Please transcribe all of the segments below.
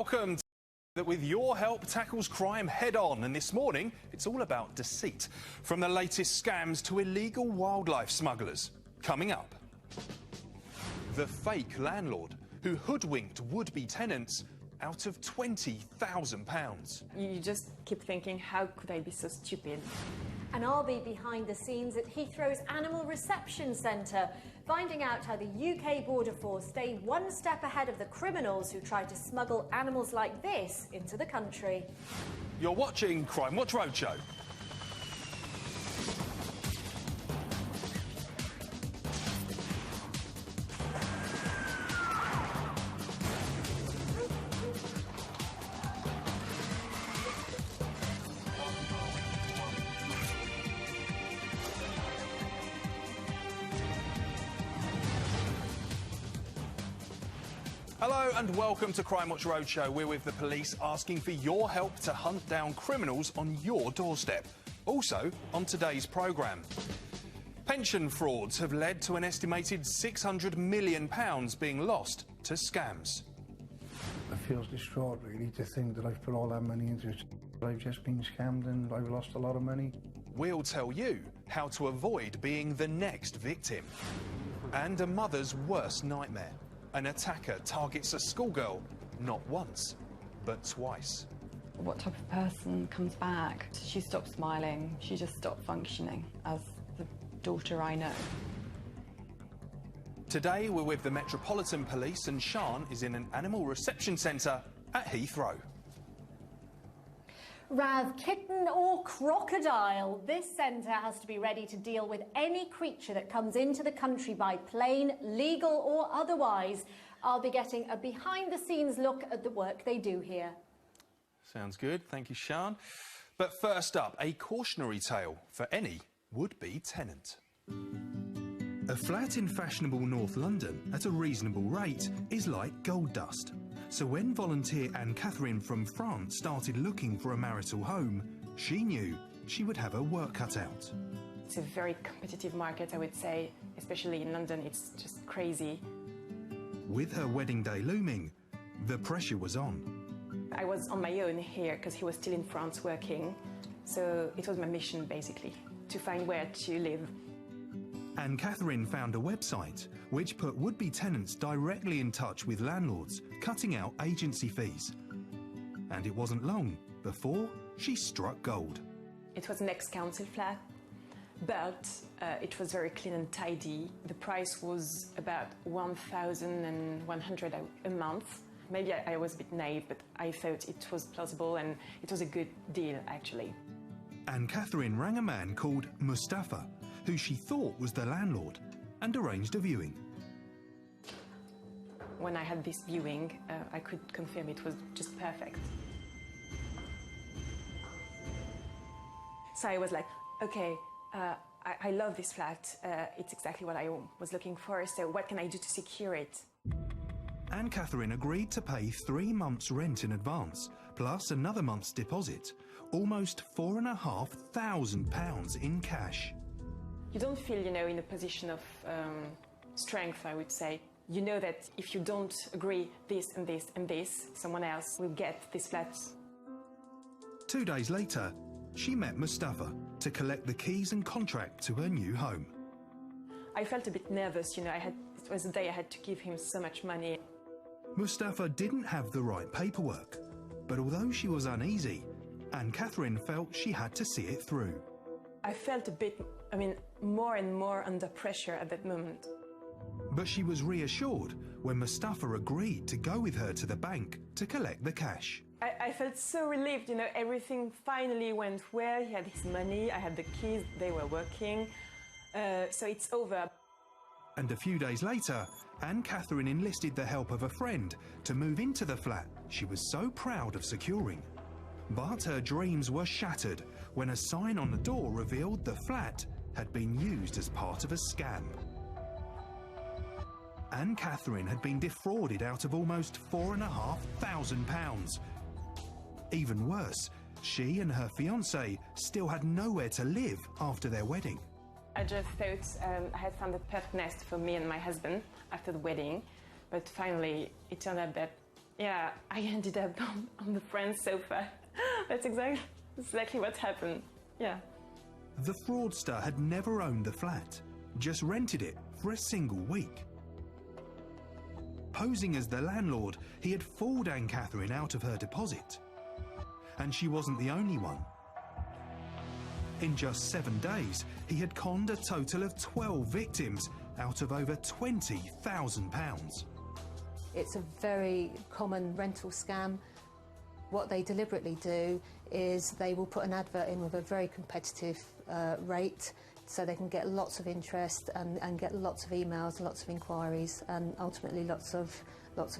welcome to that with your help tackles crime head on, and this morning it's all about deceit. From the latest scams to illegal wildlife smugglers. Coming up, the fake landlord who hoodwinked would-be tenants out of £20,000. You just keep thinking, how could I be so stupid? And I'll be behind the scenes at Heathrow's Animal Reception Centre, finding out how the UK Border Force stay one step ahead of the criminals who try to smuggle animals like this into the country. You're watching Crimewatch Roadshow. Hello and welcome to Crimewatch Roadshow. We're with the police asking for your help to hunt down criminals on your doorstep. Also, on today's programme, pension frauds have led to an estimated £600 million being lost to scams. It feels distraught, really, to think that I've put all that money into it. I've just been scammed and I've lost a lot of money. We'll tell you how to avoid being the next victim. And a mother's worst nightmare. An attacker targets a schoolgirl not once, but twice. What type of person comes back? She stopped smiling. She just stopped functioning as the daughter I know. Today we're with the Metropolitan Police and Sian is in an animal reception centre at Heathrow. Rav, kitten or crocodile, this centre has to be ready to deal with any creature that comes into the country by plane, legal or otherwise. I'll be getting a behind-the-scenes look at the work they do here. Sounds good, thank you, Sian. But first up, a cautionary tale for any would-be tenant. A flat in fashionable North London at a reasonable rate is like gold dust. So when volunteer Anne-Catherine from France started looking for a marital home, she knew she would have her work cut out. It's a very competitive market, I would say, especially in London. It's just crazy. With her wedding day looming, the pressure was on. I was on my own here because he was still in France working. So it was my mission, basically, to find where to live. Anne-Catherine found a website which put would-be tenants directly in touch with landlords, cutting out agency fees. And it wasn't long before she struck gold. It was an ex-council flat, but it was very clean and tidy. The price was about 1,100 a month. Maybe I was a bit naive, but I thought it was plausible and it was a good deal, actually. Anne-Catherine rang a man called Mustafa, who she thought was the landlord, and arranged a viewing. When I had this viewing, I could confirm it was just perfect. So I was like, okay, I love this flat. It's exactly what I was looking for, so what can I do to secure it? Anne-Catherine agreed to pay 3 months' rent in advance, plus another month's deposit, almost £4,500 in cash. You don't feel, in a position of strength, I would say. You know that if you don't agree this and this and this, someone else will get this flat. 2 days later, she met Mustafa to collect the keys and contract to her new home. I felt a bit nervous, it was the day I had to give him so much money. Mustafa didn't have the right paperwork, but although she was uneasy, Anne-Catherine felt she had to see it through. I felt a bit, more and more under pressure at that moment. But she was reassured when Mustafa agreed to go with her to the bank to collect the cash. I felt so relieved, everything finally went well. He had his money, I had the keys, they were working, so it's over. And a few days later, Anne-Catherine enlisted the help of a friend to move into the flat she was so proud of securing. But her dreams were shattered when a sign on the door revealed the flat had been used as part of a scam. Anne-Catherine had been defrauded out of almost £4,500. Even worse, she and her fiancé still had nowhere to live after their wedding. I just thought I had found the perfect nest for me and my husband after the wedding, but finally it turned out that Yeah, I ended up on the friend's sofa. That's exactly what happened. Yeah. The fraudster had never owned the flat, just rented it for a single week. Posing as the landlord, he had fooled Anne-Catherine out of her deposit. And she wasn't the only one. In just 7 days, he had conned a total of 12 victims out of over £20,000. It's a very common rental scam. What they deliberately do is they will put an advert in with a very competitive rate, so they can get lots of interest and get lots of emails, lots of inquiries, and ultimately lots of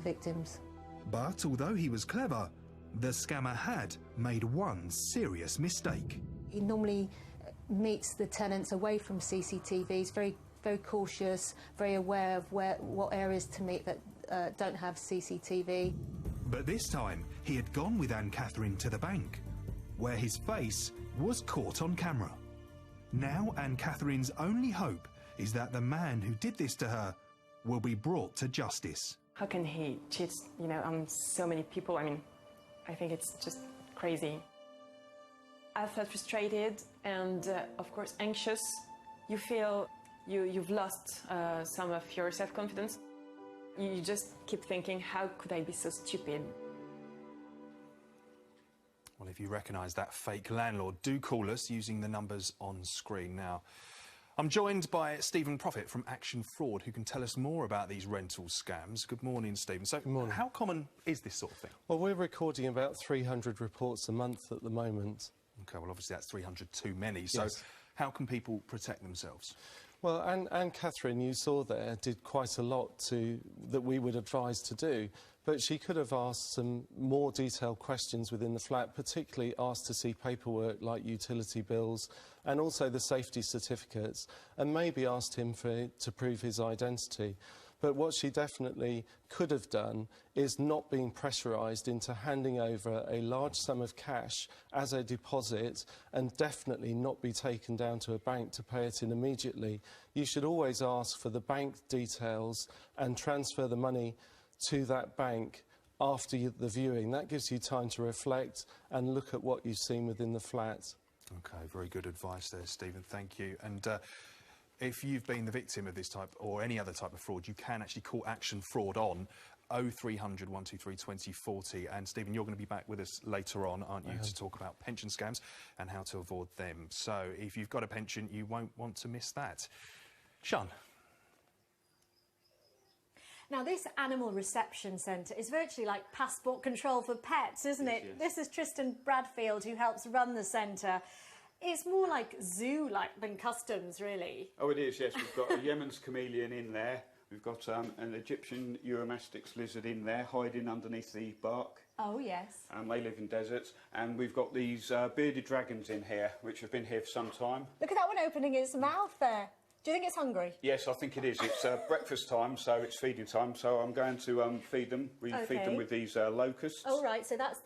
victims. But although he was clever, the scammer had made one serious mistake. He normally meets the tenants away from CCTVs, very cautious, very aware of what areas to meet that don't have CCTV. But this time, he had gone with Anne-Catherine to the bank, where his face was caught on camera. Now Anne-Catherine's only hope is that the man who did this to her will be brought to justice. How can he cheat, on so many people? I mean, I think it's just crazy. I felt frustrated and, of course, anxious. You feel you've lost some of your self-confidence. You just keep thinking, how could I be so stupid? Well, if you recognise that fake landlord, do call us using the numbers on screen now. I'm joined by Stephen Prophet from Action Fraud, who can tell us more about these rental scams. Good morning, Stephen. So, Good morning. How common is this sort of thing? Well, we're recording about 300 reports a month at the moment. OK, well, obviously that's 300 too many. So Yes. How can people protect themselves? Well, Anne-Catherine, you saw there, did quite a lot that we would advise to do, but she could have asked some more detailed questions within the flat, particularly asked to see paperwork like utility bills and also the safety certificates, and maybe asked him to prove his identity. But what she definitely could have done is not being pressurised into handing over a large sum of cash as a deposit, and definitely not be taken down to a bank to pay it in immediately. You should always ask for the bank details and transfer the money to that bank after the viewing. That gives you time to reflect and look at what you've seen within the flat. OK, very good advice there, Stephen. Thank you. And if you've been the victim of this type or any other type of fraud, you can actually call Action Fraud on 0300 123 2040. And Stephen, you're going to be back with us later on, aren't you, to talk about pension scams and how to avoid them. So if you've got a pension, you won't want to miss that. Sian. Now, this animal reception centre is virtually like passport control for pets, isn't it? Yes. This is Tristan Bradfield, who helps run the centre. It's more like zoo-like than customs, really. Oh, it is, yes. We've got a Yemen's chameleon in there. We've got an Egyptian Eurymastix lizard in there, hiding underneath the bark. Oh, yes. They live in deserts. And we've got these bearded dragons in here, which have been here for some time. Look at that one opening its mouth there. Do you think it's hungry? Yes, I think it is. It's breakfast time, so it's feeding time. So I'm going to feed them. We feed them with these locusts. Oh, right. So that's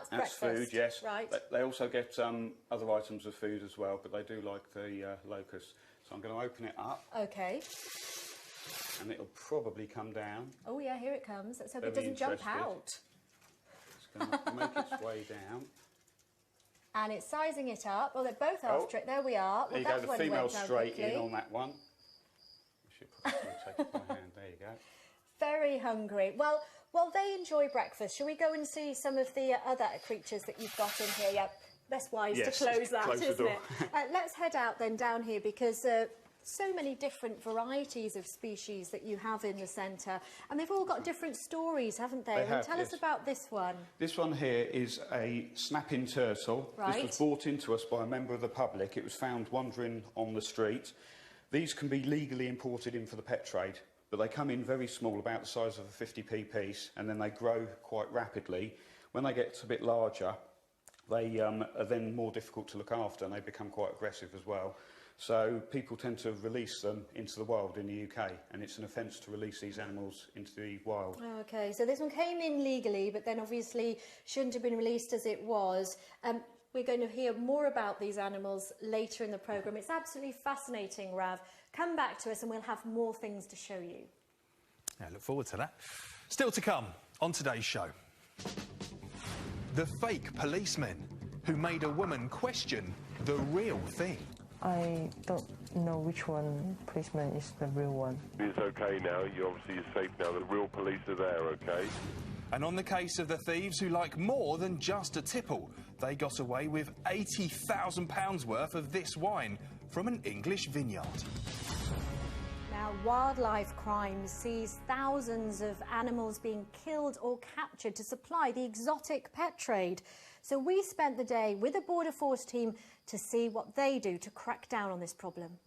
breakfast. Food, yes. Right. They also get other items of food as well, but they do like the locusts. So I'm going to open it up. OK. And it'll probably come down. Oh, yeah, here it comes. Let's hope it doesn't jump out. It's going to make its way down. And it's sizing it up. Oh, they're both after it. There we are. There you go. The female's straight in on that one. I should probably take it by hand. There you go. Very hungry. Well, while they enjoy breakfast, shall we go and see some of the other creatures that you've got in here? Yeah, best wise to close that, isn't it? Let's head out then down here, because so many different varieties of species that you have in the centre, and they've all got different stories, haven't they? Tell us about this one. This one here is a snapping turtle. Right. This was brought into us by a member of the public. It was found wandering on the street. These can be legally imported in for the pet trade, but they come in very small, about the size of a 50p piece, and then they grow quite rapidly. When they get a bit larger, they are then more difficult to look after, and they become quite aggressive as well. So people tend to release them into the wild in the UK, and it's an offence to release these animals into the wild. OK, so this one came in legally, but then obviously shouldn't have been released as it was. We're going to hear more about these animals later in the programme. It's absolutely fascinating, Rav. Come back to us and we'll have more things to show you. Yeah, look forward to that. Still to come, On today's show, the fake policemen who made a woman question the real thing. I don't know which one policeman is the real one. It's okay now. You obviously are safe now. The real police are there, okay? And on the case of the thieves who like more than just a tipple, they got away with £80,000 worth of this wine from an English vineyard. Now, wildlife crime sees thousands of animals being killed or captured to supply the exotic pet trade. So we spent the day with a Border Force team to see what they do to crack down on this problem.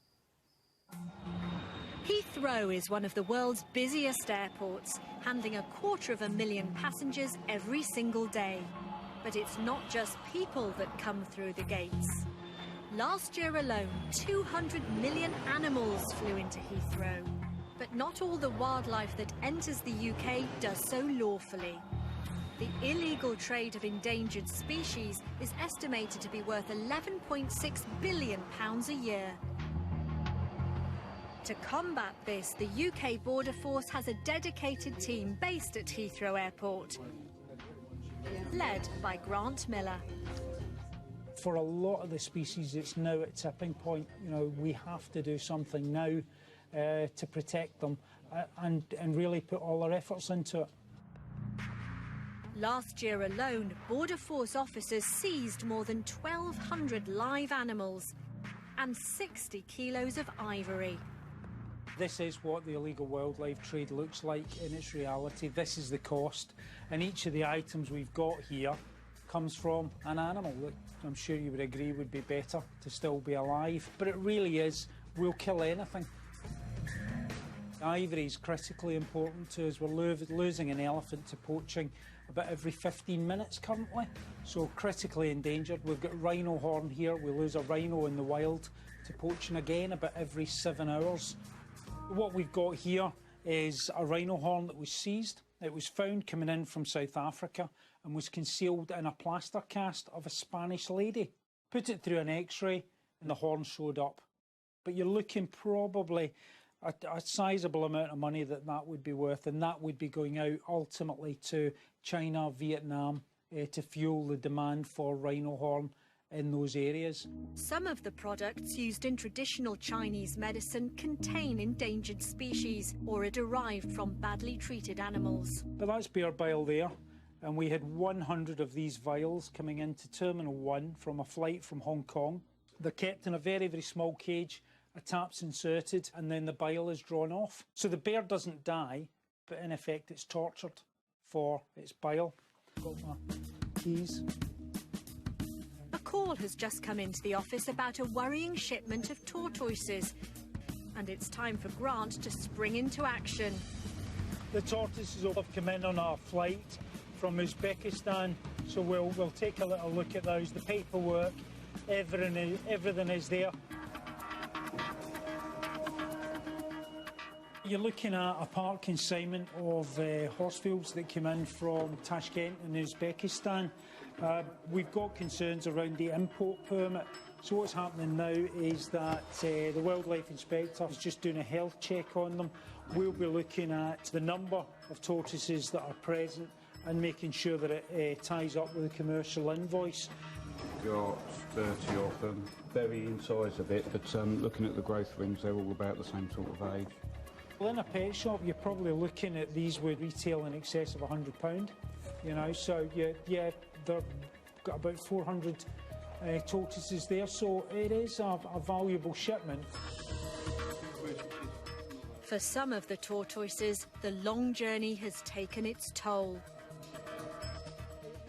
Heathrow is one of the world's busiest airports, handling 250,000 passengers every single day. But it's not just people that come through the gates. Last year alone, 200 million animals flew into Heathrow. But not all the wildlife that enters the UK does so lawfully. The illegal trade of endangered species is estimated to be worth £11.6 billion a year. To combat this, the UK Border Force has a dedicated team based at Heathrow Airport, led by Grant Miller. For a lot of the species, it's now at tipping point. You know, we have to do something now to protect them and really put all our efforts into it. Last year alone, Border Force officers seized more than 1,200 live animals and 60 kilos of ivory. This is what the illegal wildlife trade looks like in its reality. This is the cost, and each of the items we've got here comes from an animal that I'm sure you would agree would be better to still be alive. But it really is, we'll kill anything. Ivory is critically important to us. We're losing an elephant to poaching about every 15 minutes currently, so critically endangered. We've got rhino horn here. We lose a rhino in the wild to poaching again about every 7 hours. What we've got here is a rhino horn that was seized. It was found coming in from South Africa and was concealed in a plaster cast of a Spanish lady. Put it through an X-ray and the horn showed up. But you're looking probably at a sizable amount of money that would be worth, and that would be going out ultimately to China, Vietnam, to fuel the demand for rhino horn in those areas. Some of the products used in traditional Chinese medicine contain endangered species or are derived from badly treated animals. But that's bear bile there, and we had 100 of these vials coming into Terminal 1 from a flight from Hong Kong. They're kept in a very, very small cage, a tap's inserted, and then the bile is drawn off. So the bear doesn't die, but in effect it's tortured for its bile. Got my keys. A call has just come into the office about a worrying shipment of tortoises, and it's time for Grant to spring into action. The tortoises have come in on our flight from Uzbekistan, so we'll take a little look at those. The paperwork, everything is there. You're looking at a part consignment of horsefields that came in from Tashkent in Uzbekistan. We've got concerns around the import permit. So what's happening now is that the wildlife inspector is just doing a health check on them. We'll be looking at the number of tortoises that are present and making sure that it ties up with a commercial invoice. Got 30 of them, vary in size a bit, but looking at the growth rings, they're all about the same sort of age. Well, in a pet shop, you're probably looking at these would retail in excess of £100, you know, so yeah, they've got about 400 tortoises there, so it is a valuable shipment. For some of the tortoises, the long journey has taken its toll.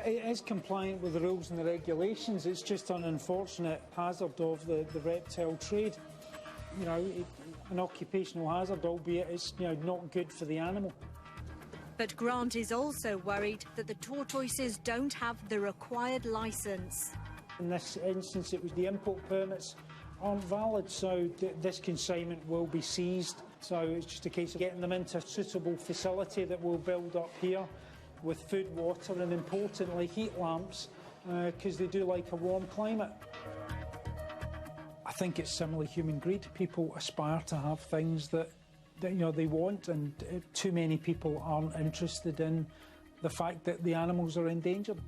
It is compliant with the rules and the regulations. It's just an unfortunate hazard of the reptile trade. You know, an occupational hazard, albeit it's not good for the animal. But Grant is also worried that the tortoises don't have the required licence. In this instance, it was the import permits aren't valid, so this consignment will be seized. So it's just a case of getting them into a suitable facility that we'll build up here with food, water and, importantly, heat lamps, because they do like a warm climate. I think it's similarly human greed. People aspire to have things that they want, and too many people aren't interested in the fact that the animals are endangered.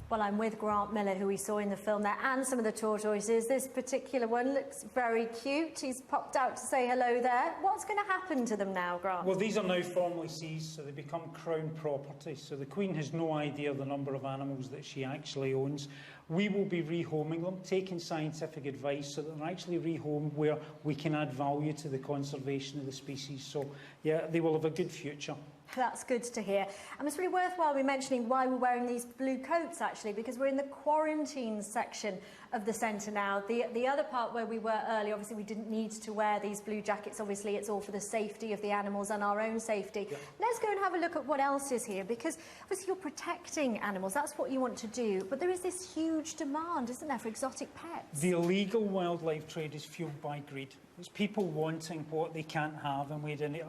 Well, I'm with Grant Miller, who we saw in the film there, and some of the tortoises. This particular one looks very cute. He's popped out to say hello there. What's going to happen to them now, Grant? Well, these are now formally seized, so they become Crown property. So the Queen has no idea the number of animals that she actually owns. We will be rehoming them, taking scientific advice so that they're actually rehomed where we can add value to the conservation of the species. So, yeah, they will have a good future. That's good to hear. And it's really worthwhile me mentioning why we're wearing these blue coats, actually, because we're in the quarantine section of the centre now. The other part where we were earlier, obviously we didn't need to wear these blue jackets. Obviously, it's all for the safety of the animals and our own safety. Yep. Let's go and have a look at what else is here, because obviously you're protecting animals. That's what you want to do. But there is this huge demand, isn't there, for exotic pets? The illegal wildlife trade is fuelled by greed. It's people wanting what they can't have, and we had an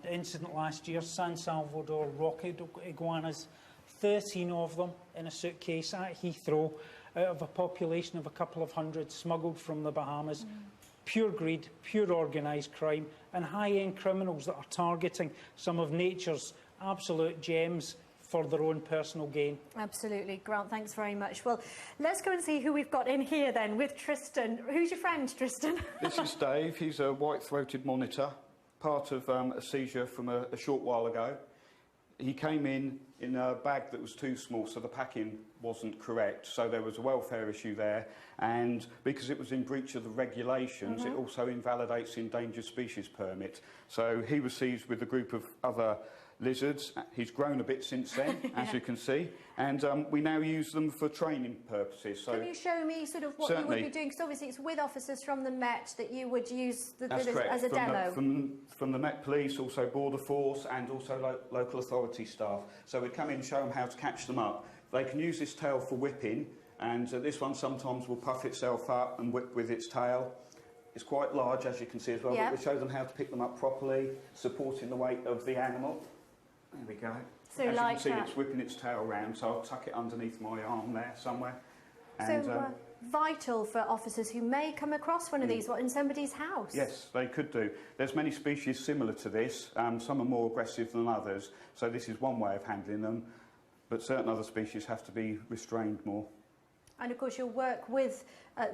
incident last year, San Salvador rocket iguanas, 13 of them in a suitcase at Heathrow, out of a population of a couple of hundred, smuggled from the Bahamas. Pure greed, pure organised crime, and high-end criminals that are targeting some of nature's absolute gems for their own personal gain. Absolutely. Grant, thanks very much. Well, let's go and see who we've got in here then with Tristan. Who's your friend, Tristan? This is Dave. He's a white-throated monitor, part of a seizure from a short while ago. He came in a bag that was too small, so the packing wasn't correct. So there was a welfare issue there, and because it was in breach of the regulations, it also invalidates the endangered species permit. So he was seized with a group of other lizards. He's grown a bit since then, as you can see, and we now use them for training purposes. So can you show me sort of what you would be doing? Because obviously it's with officers from the Met that you would use as a demo. From the Met Police, also Border Force, and also local authority staff. So we'd come in and show them how to catch them up. They can use this tail for whipping, and this one sometimes will puff itself up and whip with its tail. It's quite large, as you can see as well, but we show them how to pick them up properly, supporting the weight of the animal. There we go. So as like you can see, it's whipping its tail round, so I'll tuck it underneath my arm there somewhere. And, so vital for officers who may come across one of these, in somebody's house? Yes, they could do. There's many species similar to this. Some are more aggressive than others, so this is one way of handling them, but certain other species have to be restrained more. And of course you'll work with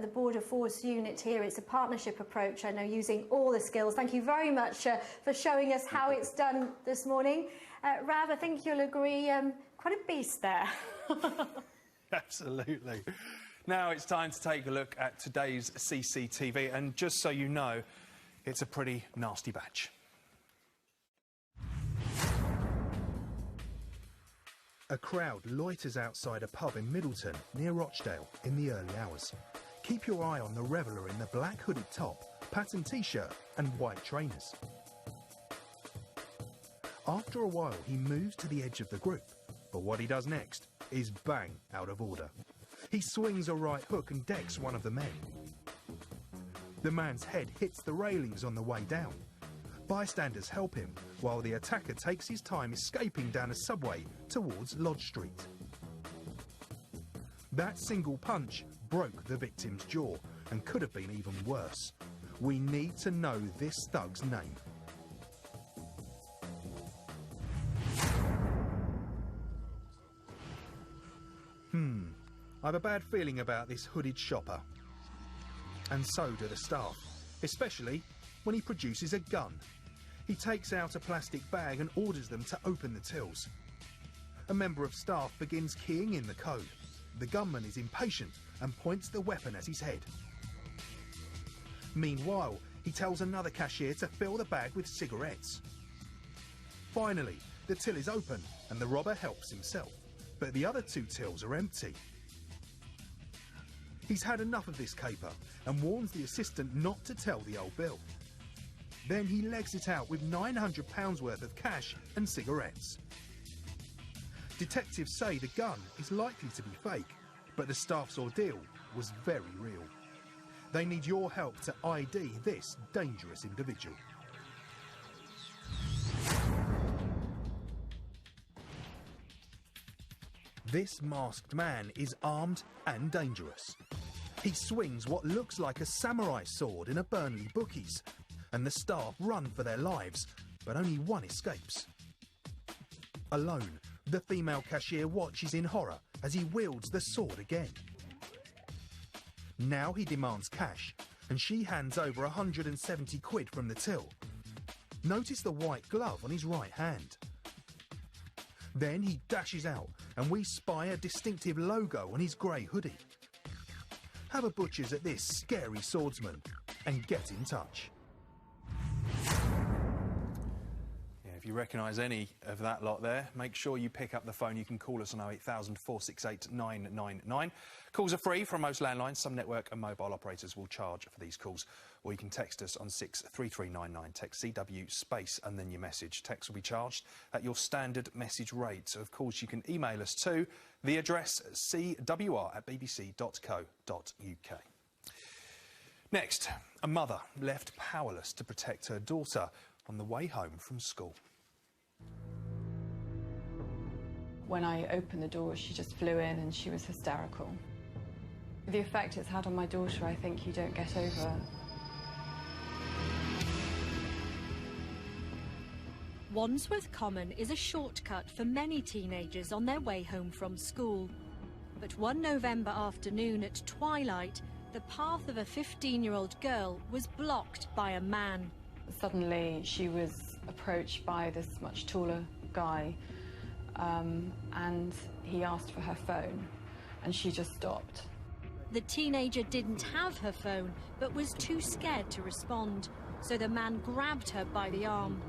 the Border Force unit here. It's a partnership approach, I know, using all the skills. Thank you very much for showing us how it's done this morning. Rav, I think you'll agree, quite a beast there. Absolutely. Now it's time to take a look at today's CCTV, and just so you know, it's a pretty nasty batch. A crowd loiters outside a pub in Middleton, near Rochdale, in the early hours. Keep your eye on the reveller in the black hooded top, patterned t-shirt and white trainers. After a while, he moves to the edge of the group, but what he does next is bang out of order. He swings a right hook and decks one of the men. The man's head hits the railings on the way down. Bystanders help him, while the attacker takes his time escaping down a subway towards Lodge Street. That single punch broke the victim's jaw and could have been even worse. We need to know this thug's name. I have a bad feeling about this hooded shopper. And so do the staff, especially when he produces a gun. He takes out a plastic bag and orders them to open the tills. A member of staff begins keying in the code. The gunman is impatient and points the weapon at his head. Meanwhile, he tells another cashier to fill the bag with cigarettes. Finally, the till is open and the robber helps himself, but the other two tills are empty. He's had enough of this caper and warns the assistant not to tell the old bill. Then he legs it out with £900 worth of cash and cigarettes. Detectives say the gun is likely to be fake, but the staff's ordeal was very real. They need your help to ID this dangerous individual. This masked man is armed and dangerous. He swings what looks like a samurai sword in a Burnley bookies, and the staff run for their lives, but only one escapes. Alone, the female cashier watches in horror as he wields the sword again. Now he demands cash, and she hands over 170 quid from the till. Notice the white glove on his right hand. Then he dashes out, and we spy a distinctive logo on his grey hoodie. Have a butcher's at this scary swordsman and get in touch. If you recognise any of that lot there, make sure you pick up the phone. You can call us on 08000 468 999. Calls are free from most landlines. Some network and mobile operators will charge for these calls. Or you can text us on 63399. Text CW space and then your message. Text will be charged at your standard message rate. So, of course, you can email us to the address cwr@bbc.co.uk. Next, a mother left powerless to protect her daughter on the way home from school. When I opened the door, she just flew in and she was hysterical. The effect it's had on my daughter, I think you don't get over. Wandsworth Common is a shortcut for many teenagers on their way home from school. But one November afternoon at twilight, the path of a 15-year-old girl was blocked by a man. Suddenly she was approached by this much taller guy, and he asked for her phone, and she just stopped. The teenager didn't have her phone, but was too scared to respond, so the man grabbed her by the arm.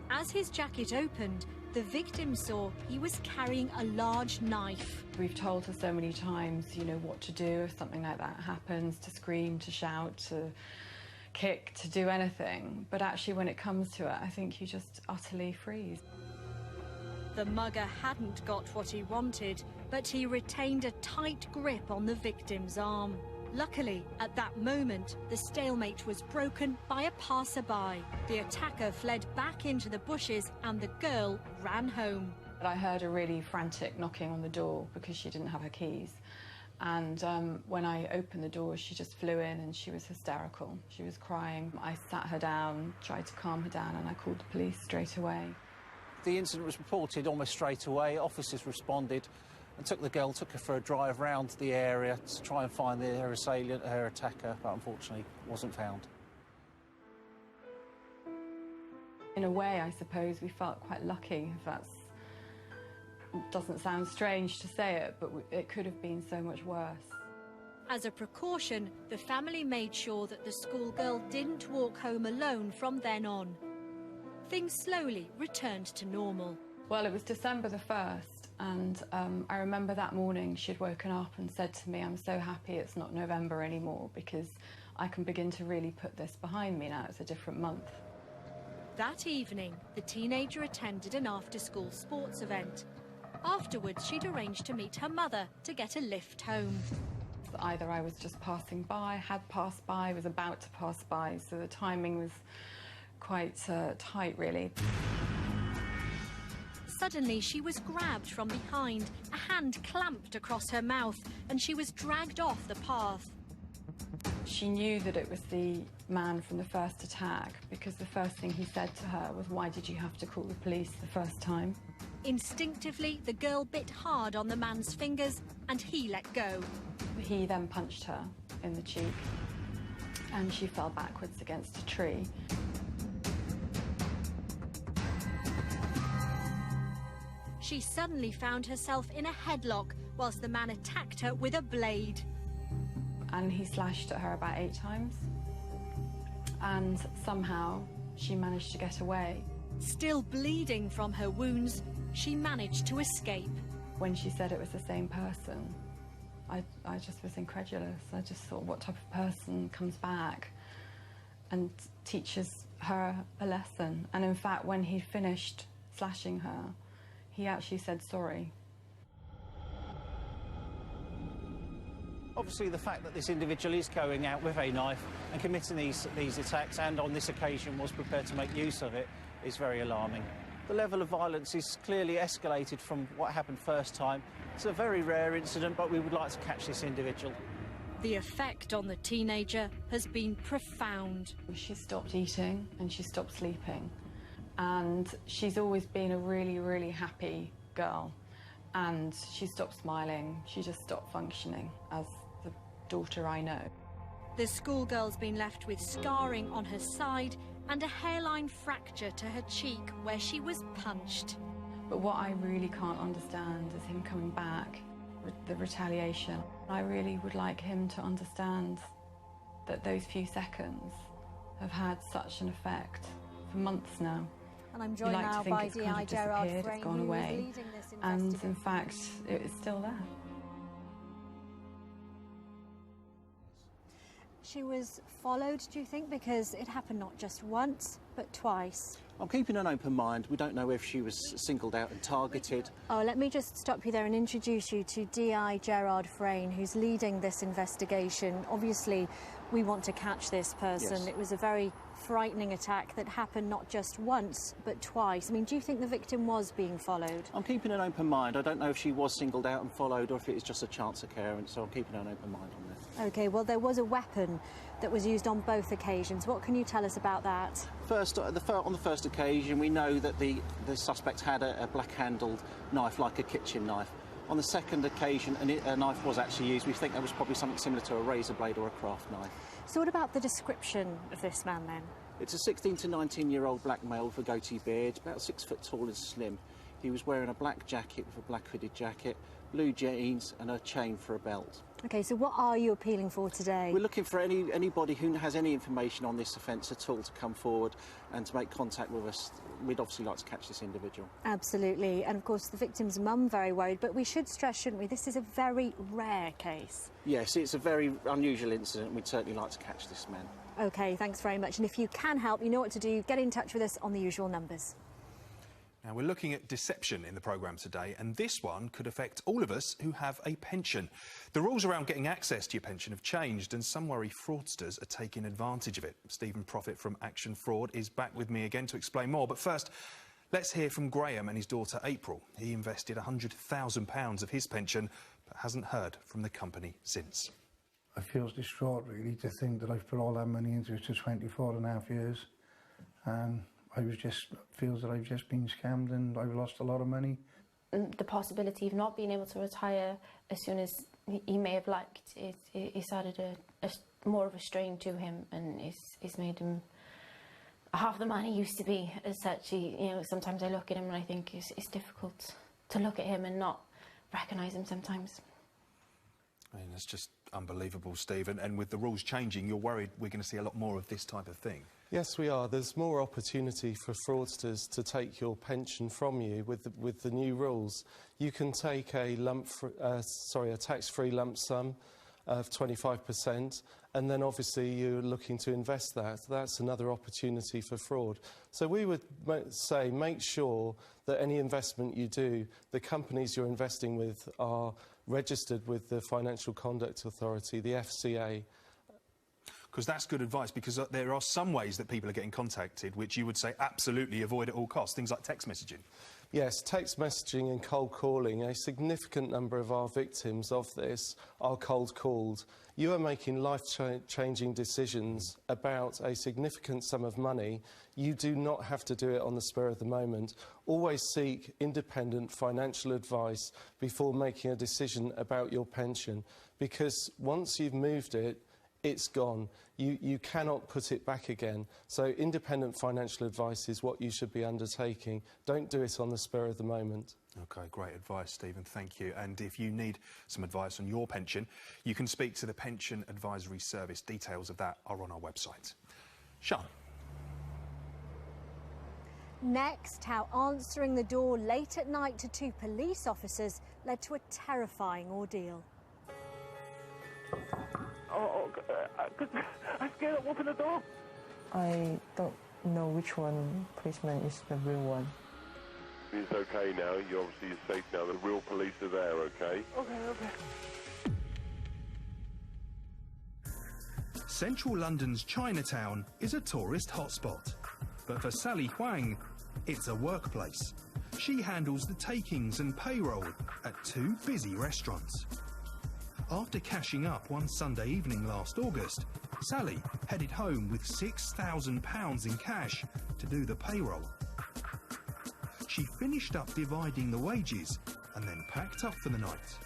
As his jacket opened, the victim saw he was carrying a large knife. We've told her so many times, you know, what to do if something like that happens, to scream, to shout, to kick, to do anything. But actually, when it comes to it, I think you just utterly freeze. The mugger hadn't got what he wanted, but he retained a tight grip on the victim's arm. Luckily, at that moment, the stalemate was broken by a passerby. The attacker fled back into the bushes and the girl ran home. I heard a really frantic knocking on the door because she didn't have her keys. And when I opened the door, she just flew in and she was hysterical. She was crying. I sat her down, tried to calm her down, and I called the police straight away. The incident was reported almost straight away. Officers responded and took her for a drive round the area to try and find her assailant, her attacker, but unfortunately wasn't found. In a way, I suppose we felt quite lucky, if that doesn't sound strange to say it, but it could have been so much worse. As a precaution, the family made sure that the schoolgirl didn't walk home alone from then on. Things slowly returned to normal. Well, it was December the 1st, and I remember that morning she'd woken up and said to me, "I'm so happy it's not November anymore because I can begin to really put this behind me now. It's a different month." That evening, the teenager attended an after-school sports event. Afterwards, she'd arranged to meet her mother to get a lift home. Either I was just passing by, had passed by, was about to pass by, so the timing was quite tight, really. Suddenly, she was grabbed from behind, a hand clamped across her mouth, and she was dragged off the path. She knew that it was the man from the first attack because the first thing he said to her was, "Why did you have to call the police the first time?" Instinctively, the girl bit hard on the man's fingers and he let go. He then punched her in the cheek and she fell backwards against a tree. She suddenly found herself in a headlock whilst the man attacked her with a blade. And he slashed at her about 8 times. And somehow she managed to get away. Still bleeding from her wounds, she managed to escape. When she said it was the same person, I just was incredulous. I just thought, what type of person comes back and teaches her a lesson? And in fact, when he finished slashing her, he actually said sorry. Obviously, the fact that this individual is going out with a knife and committing these attacks, and on this occasion was prepared to make use of it, is very alarming. The level of violence is clearly escalated from what happened first time. It's a very rare incident, but we would like to catch this individual. The effect on the teenager has been profound. She stopped eating and she stopped sleeping. And she's always been a really, really happy girl, and she stopped smiling. She just stopped functioning as the daughter I know. The schoolgirl's been left with scarring on her side and a hairline fracture to her cheek where she was punched. But what I really can't understand is him coming back, the retaliation. I really would like him to understand that those few seconds have had such an effect for months now. And I'm joined now by DI Gerard Frayne, it's gone away, and in fact, it's still there. She was followed, do you think, because it happened not just once, but twice? I'm keeping an open mind. We don't know if she was singled out and targeted. Oh, let me just stop you there and introduce you to DI Gerard Frayne, who's leading this investigation. Obviously, we want to catch this person. Yes. It was a very frightening attack that happened not just once, but twice. I mean, do you think the victim was being followed? I'm keeping an open mind. I don't know if she was singled out and followed or if it was just a chance occurrence, so I'm keeping an open mind on this. OK, well, there was a weapon that was used on both occasions. What can you tell us about that? First, on the first occasion, we know that the suspect had a black-handled knife, like a kitchen knife. On the second occasion, a knife was actually used. We think that was probably something similar to a razor blade or a craft knife. So what about the description of this man, then? It's a 16 to 19-year-old black male with a goatee beard, about 6 foot tall and slim. He was wearing a black jacket with a black hooded jacket, blue jeans and a chain for a belt. OK, so what are you appealing for today? We're looking for anybody who has any information on this offence at all to come forward and to make contact with us. We'd obviously like to catch this individual. Absolutely. And, of course, the victim's mum very worried. But we should stress, shouldn't we, this is a very rare case. Yes, it's a very unusual incident. We'd certainly like to catch this man. OK, thanks very much. And if you can help, you know what to do. Get in touch with us on the usual numbers. Now, we're looking at deception in the programme today, and this one could affect all of us who have a pension. The rules around getting access to your pension have changed, and some worry fraudsters are taking advantage of it. Stephen Proffitt from Action Fraud is back with me again to explain more. But first, let's hear from Graham and his daughter April. He invested £100,000 of his pension, but hasn't heard from the company since. It feels distraught, really, to think that I've put all that money into it for 24 and a half years. And feels that I've just been scammed and I've lost a lot of money. The possibility of not being able to retire as soon as he may have liked, it's added more of a strain to him, and it's made him half the man he used to be. As such, sometimes I look at him and I think it's difficult to look at him and not recognise him sometimes. I mean, it's just unbelievable, Steve. And with the rules changing, you're worried we're going to see a lot more of this type of thing? Yes, we are. There's more opportunity for fraudsters to take your pension from you with the new rules. You can take a tax-free lump sum of 25%, and then obviously you're looking to invest that. That's another opportunity for fraud. So we would say make sure that any investment you do, the companies you're investing with are registered with the Financial Conduct Authority, the FCA. Because that's good advice, because there are some ways that people are getting contacted which you would say absolutely avoid at all costs, things like text messaging. Yes, text messaging and cold calling. A significant number of our victims of this are cold called. You are making life-changing decisions about a significant sum of money. You do not have to do it on the spur of the moment. Always seek independent financial advice before making a decision about your pension, because once you've moved it, it's gone. You cannot put it back again. So independent financial advice is what you should be undertaking. Don't do it on the spur of the moment. OK, great advice, Stephen, thank you. And if you need some advice on your pension, you can speak to the Pension Advisory Service. Details of that are on our website. Sean. Next, how answering the door late at night to 2 police officers led to a terrifying ordeal. I'm scared of opening the door. I don't know which one policeman is the real one. It's okay now. You're obviously safe now. The real police are there, okay? Okay. Central London's Chinatown is a tourist hotspot. But for Sally Huang, it's a workplace. She handles the takings and payroll at 2 busy restaurants. After cashing up one Sunday evening last August, Sally headed home with £6,000 in cash to do the payroll. she finished up dividing the wages and then packed up for the night.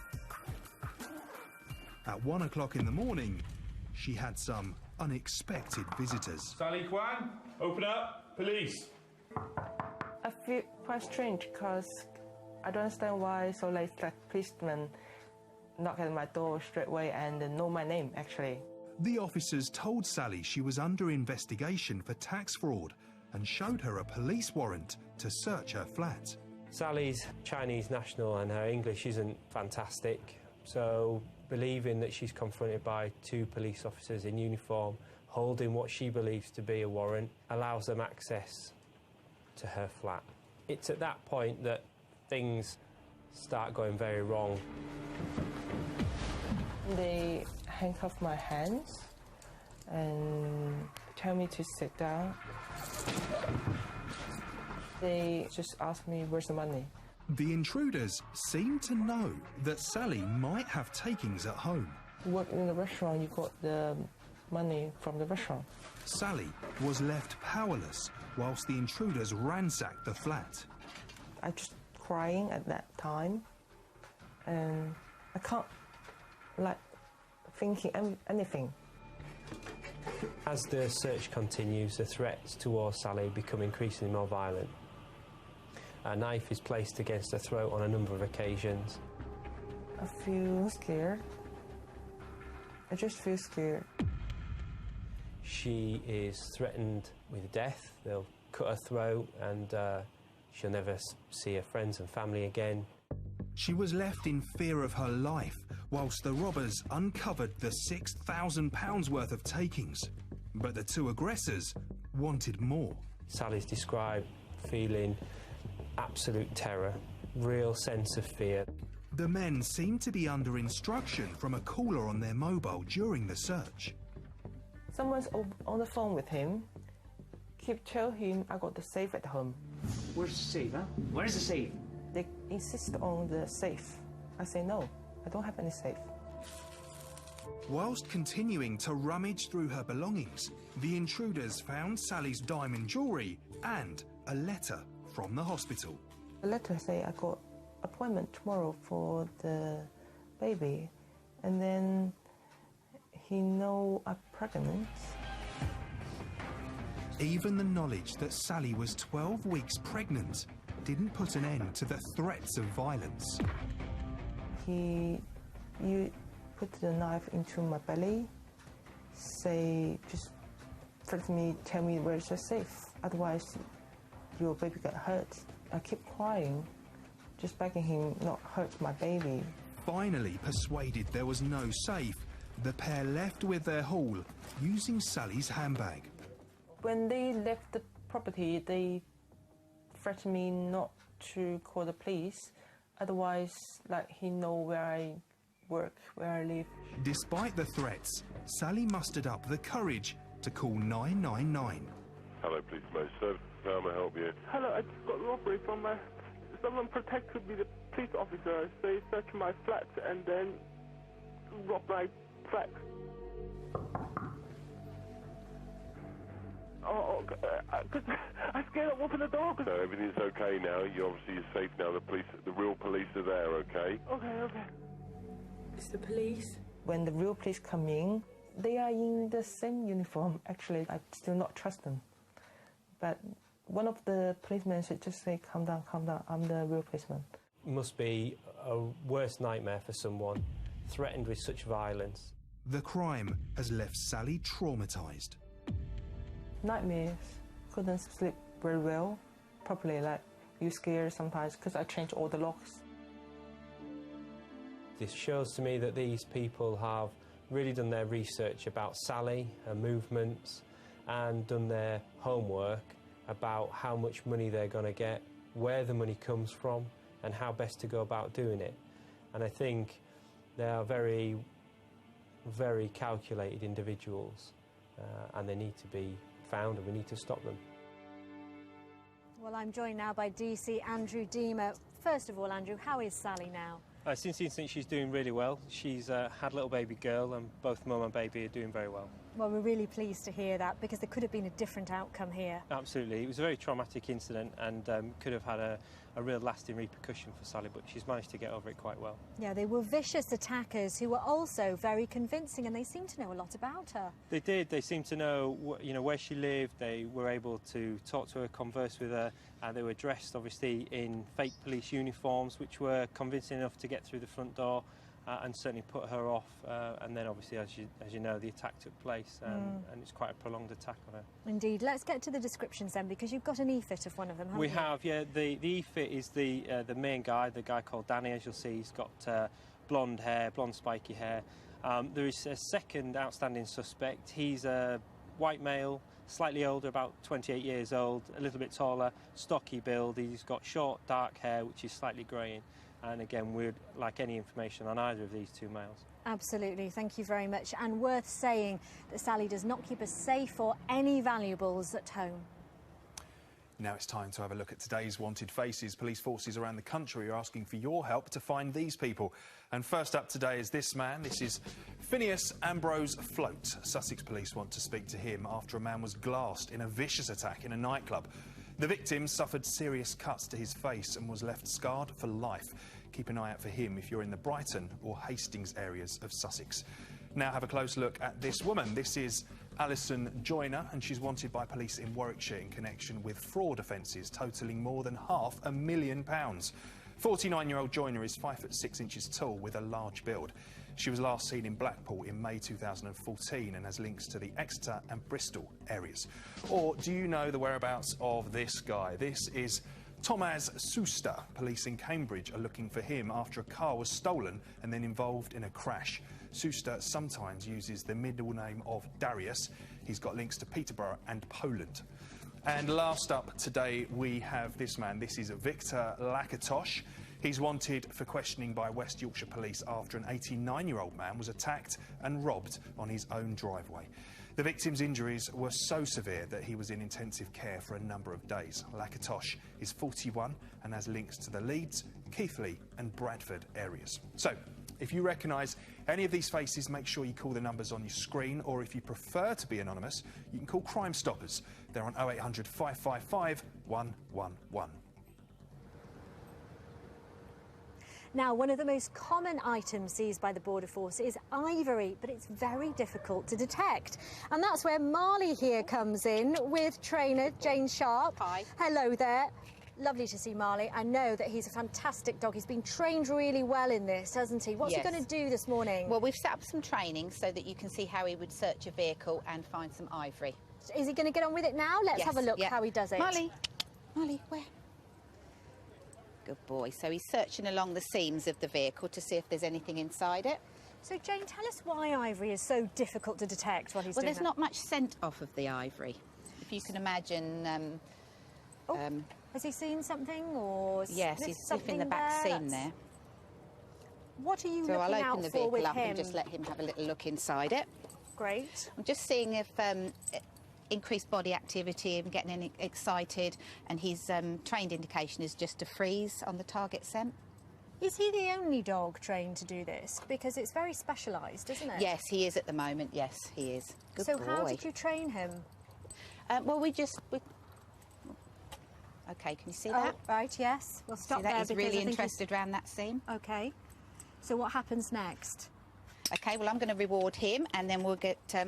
At 1 o'clock in the morning, she had some unexpected visitors. Sally Kwan, open up, police. I feel quite strange because I don't understand why so late that policeman knocked at my door straight away and know my name, actually. The officers told Sally she was under investigation for tax fraud and showed her a police warrant to search her flat. Sally's Chinese national and her English isn't fantastic, so believing that she's confronted by two police officers in uniform holding what she believes to be a warrant allows them access to her flat. It's at that point that things start going very wrong. They handcuff my hands and tell me to sit down. They just ask me, where's the money? The intruders seemed to know that Sally might have takings at home. Work in the restaurant, you got the money from the restaurant. Sally was left powerless whilst the intruders ransacked the flat. I just crying at that time, and I can't, thinking anything. As the search continues, the threats towards Sally become increasingly more violent. A knife is placed against her throat on a number of occasions. I feel scared. I just feel scared. She is threatened with death. They'll cut her throat and she'll never see her friends and family again. She was left in fear of her life whilst the robbers uncovered the £6,000 worth of takings. But the two aggressors wanted more. Sally's described feeling absolute terror, real sense of fear. The men seemed to be under instruction from a caller on their mobile during the search. Someone's on the phone with him. Keep tell him I got the safe at home. Where's the safe, huh? Where's the safe? They insist on the safe. I say no, I don't have any safe. Whilst continuing to rummage through her belongings, the intruders found Sally's diamond jewellery and a letter from the hospital. The letter say I got appointment tomorrow for the baby, and then he know I'm pregnant. Even the knowledge that Sally was 12 weeks pregnant didn't put an end to the threats of violence. You put the knife into my belly, say, just threaten me, tell me where's the safe, otherwise your baby got hurt. I keep crying, just begging him not hurt my baby. Finally persuaded there was no safe, the pair left with their haul, using Sally's handbag. When they left the property, they threatened me not to call the police, otherwise, he know where I work, where I live. Despite the threats, Sally mustered up the courage to call 999. Hello, police service. How may I help you? Hello, I just got robbery from someone protected me, the police officer. They searched my flat and then robbed my flat. Because I scared to open the door. So everything's okay now. You're safe now. The real police are there, okay? Okay. It's the police. When the real police come in, they are in the same uniform. Actually, I still not trust them. But one of the policemen should just say, calm down, I'm the real policeman. It must be a worst nightmare for someone threatened with such violence. The crime has left Sally traumatised. Nightmares. Couldn't sleep very well, properly, you scared sometimes because I changed all the locks. This shows to me that these people have really done their research about Sally, her movements, and done their homework about how much money they're going to get, where the money comes from, and how best to go about doing it. And I think they are very, very calculated individuals, and they need to be found, and we need to stop them. Well, I'm joined now by DC Andrew Deemer. First of all, Andrew, how is Sally now? Since the incident, she's doing really well. She's had a little baby girl, and both mum and baby are doing very well. Well, we're really pleased to hear that, because there could have been a different outcome here. Absolutely. It was a very traumatic incident and could have had a real lasting repercussion for Sally, but she's managed to get over it quite well. Yeah, they were vicious attackers who were also very convincing, and they seemed to know a lot about her. They did. They seemed to know, where she lived. They were able to talk to her, converse with her, and they were dressed, obviously, in fake police uniforms, which were convincing enough to get through the front door. And certainly put her off, and then obviously, as you know, the attack took place, and it's quite a prolonged attack on her. Indeed. Let's get to the descriptions then, because you've got an e-fit of one of them, haven't you? We have, yeah. The e-fit is the main guy, the guy called Danny. As you'll see, he's got blonde hair, blonde spiky hair. There is a second outstanding suspect. He's a white male, slightly older, about 28 years old, a little bit taller, stocky build. He's got short, dark hair, which is slightly greying. And again, we'd like any information on either of these two males. Absolutely, thank you very much. And worth saying that Sally does not keep a safe or any valuables at home. Now it's time to have a look at today's wanted faces. Police forces around the country are asking for your help to find these people. And first up today is this man. This is Phineas Ambrose Float. Sussex police want to speak to him after a man was glassed in a vicious attack in a nightclub. The victim suffered serious cuts to his face and was left scarred for life. Keep an eye out for him if you're in the Brighton or Hastings areas of Sussex. Now have a close look at this woman. This is Alison Joyner, and she's wanted by police in Warwickshire in connection with fraud offences totalling more than £500,000. 49-year-old Joyner is 5'6" tall with a large build. She was last seen in Blackpool in May 2014 and has links to the Exeter and Bristol areas. Or do you know the whereabouts of this guy? This is Thomas Suster. Police in Cambridge are looking for him after a car was stolen and then involved in a crash. Suster sometimes uses the middle name of Darius. He's got links to Peterborough and Poland. And last up today we have this man. This is Victor Lakatosh. He's wanted for questioning by West Yorkshire Police after an 89-year-old man was attacked and robbed on his own driveway. The victim's injuries were so severe that he was in intensive care for a number of days. Lakatosh is 41 and has links to the Leeds, Keighley and Bradford areas. So, if you recognise any of these faces, make sure you call the numbers on your screen, or if you prefer to be anonymous, you can call Crime Stoppers. They're on 0800 555 111. Now, one of the most common items seized by the Border Force is ivory, but it's very difficult to detect. And that's where Marley here comes in with trainer Jane Sharp. Hi. Hello there. Lovely to see Marley. I know that he's a fantastic dog. He's been trained really well in this, hasn't he? What's he going to do this morning? Well, we've set up some training so that you can see how he would search a vehicle and find some ivory. Is he going to get on with it now? Let's have a look how he does it. Marley, where? Good boy. So he's searching along the seams of the vehicle to see if there's anything inside it. So, Jane, tell us why ivory is so difficult to detect while he's doing Well, there's that. not much scent off of the ivory. If you can imagine... has he seen something, or... Yes, he's sniffing the back seam there. What are you so looking I'll out open the for with vehicle up him? and just let him have a little look inside it. Great. I'm just seeing if increased body activity and getting excited, and his trained indication is just to freeze on the target scent. Is he the only dog trained to do this? Because it's very specialised, isn't it? Yes, he is at the moment. Yes, he is. Good so boy. How did you train him? Well, OK, can you see that? Right, yes. We'll stop see that? there. He's really interested around that seam. OK. So what happens next? OK, well, I'm going to reward him, and then we'll get a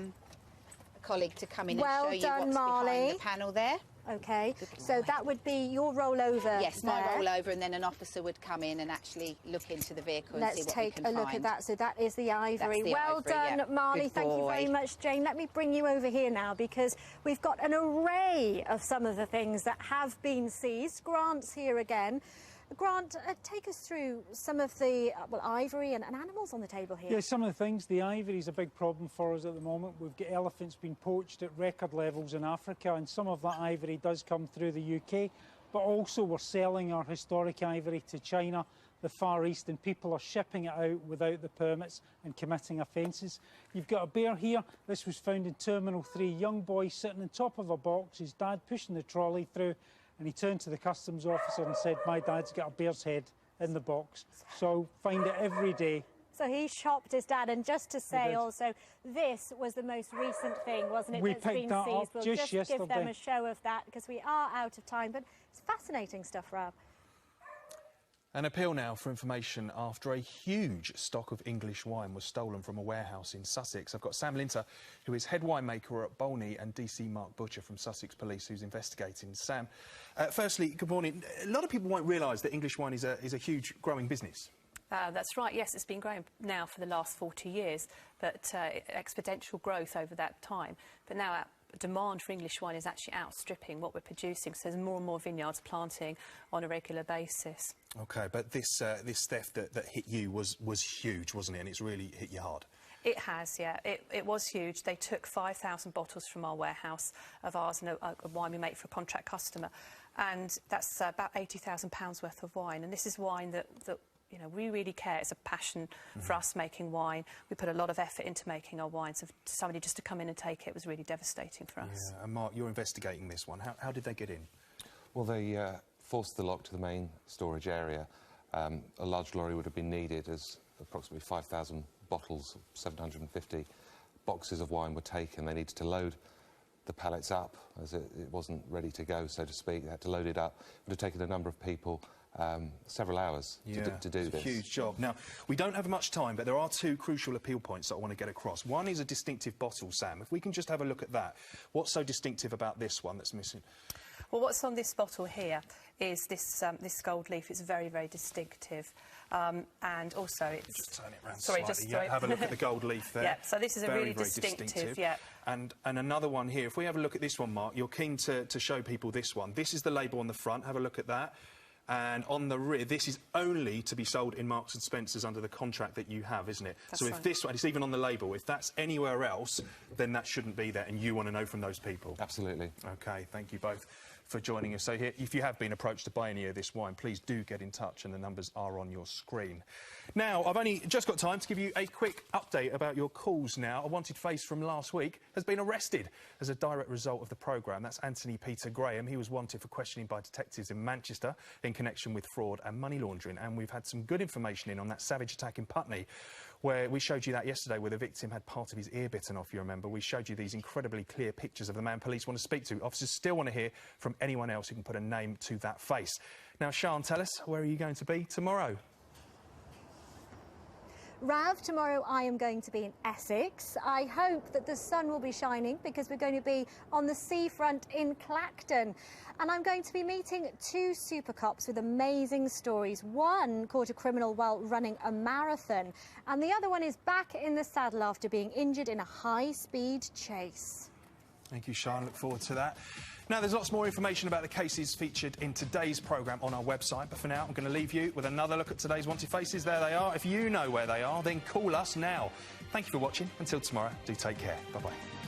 colleague to come in and show you what's Marley. behind the panel there. OK, so that would be your rollover. Yes, my rollover, and then an officer would come in and actually look into the vehicle and see what we can find. Let's take a look at that. So that is the ivory. That's the well ivory, done, yeah. Marley. Good Thank you very boy. much, Jane. Let me bring you over here now, because we've got an array of some of the things that have been seized. Grant's here again. Grant, take us through some of the ivory and animals on the table here. Yeah, some of the things. The ivory is a big problem for us at the moment. We've got elephants being poached at record levels in Africa, and some of that ivory does come through the UK. But also we're selling our historic ivory to China, the Far East, and people are shipping it out without the permits and committing offences. You've got a bear here. This was found in Terminal 3. Young boy sitting on top of a box, his dad pushing the trolley through, and he turned to the customs officer and said, "My dad's got a bear's head in the box." So find it every day So he shopped his dad, and just to say also, this was the most recent thing, wasn't it? We that's picked been that up seized. We'll just give them yesterday. a show of that because we are out of time, but it's fascinating stuff, Rav. An appeal now for information after a huge stock of English wine was stolen from a warehouse in Sussex. I've got Sam Linter, who is head winemaker at Bolney, and DC Mark Butcher from Sussex Police, who's investigating. Sam, firstly, good morning. A lot of people won't realise that English wine is a huge growing business. That's right, yes, it's been growing now for the last 40 years, but exponential growth over that time. But now our demand for English wine is actually outstripping what we're producing, so there's more and more vineyards planting on a regular basis. OK, but this theft that hit you was huge, wasn't it? And it's really hit you hard. It has, yeah. It was huge. They took 5,000 bottles from our warehouse of ours and a wine we make for a contract customer. And that's about £80,000 worth of wine. And this is wine that you know, we really care. It's a passion for us making wine. We put a lot of effort into making our wine. So for somebody just to come in and take it was really devastating for us. Yeah, and Mark, you're investigating this one. How did they get in? Well, they forced the lock to the main storage area. A large lorry would have been needed as approximately 5,000 bottles, 750 boxes of wine were taken. They needed to load the pallets up as it wasn't ready to go, so to speak. They had to load it up. It would have taken a number of people several hours to do this. It's a huge job. Now, we don't have much time, but there are two crucial appeal points that I want to get across. One is a distinctive bottle, Sam. If we can just have a look at that. What's so distinctive about this one that's missing? Well, what's on this bottle here is this gold leaf. It's very, very distinctive. And also it's... Just turn it around slightly. Yeah, have a look at the gold leaf there. Yeah, so this is a very, really very distinctive, yeah. And another one here. If we have a look at this one, Mark, you're keen to show people this one. This is the label on the front. Have a look at that. And on the rear, this is only to be sold in Marks & Spencer's under the contract that you have, isn't it? That's so if right. this one, it's even on the label, if that's anywhere else, then that shouldn't be there, and you want to know from those people. Absolutely. OK, thank you both for joining us. So here, if you have been approached to buy any of this wine, please do get in touch, and the numbers are on your screen. Now, I've only just got time to give you a quick update about your calls now. A wanted face from last week has been arrested as a direct result of the programme. That's Anthony Peter Graham. He was wanted for questioning by detectives in Manchester in connection with fraud and money laundering. And we've had some good information in on that savage attack in Putney, where we showed you that yesterday, where the victim had part of his ear bitten off, you remember. We showed you these incredibly clear pictures of the man police want to speak to. Officers still want to hear from anyone else who can put a name to that face. Now, Sian, tell us, where are you going to be tomorrow? Rav, tomorrow I am going to be in Essex. I hope that the sun will be shining because we're going to be on the seafront in Clacton. And I'm going to be meeting two super cops with amazing stories. One caught a criminal while running a marathon, and the other one is back in the saddle after being injured in a high-speed chase. Thank you, Sian. Look forward to that. Now, there's lots more information about the cases featured in today's programme on our website, but for now, I'm going to leave you with another look at today's wanted faces. There they are. If you know where they are, then call us now. Thank you for watching. Until tomorrow, do take care. Bye-bye.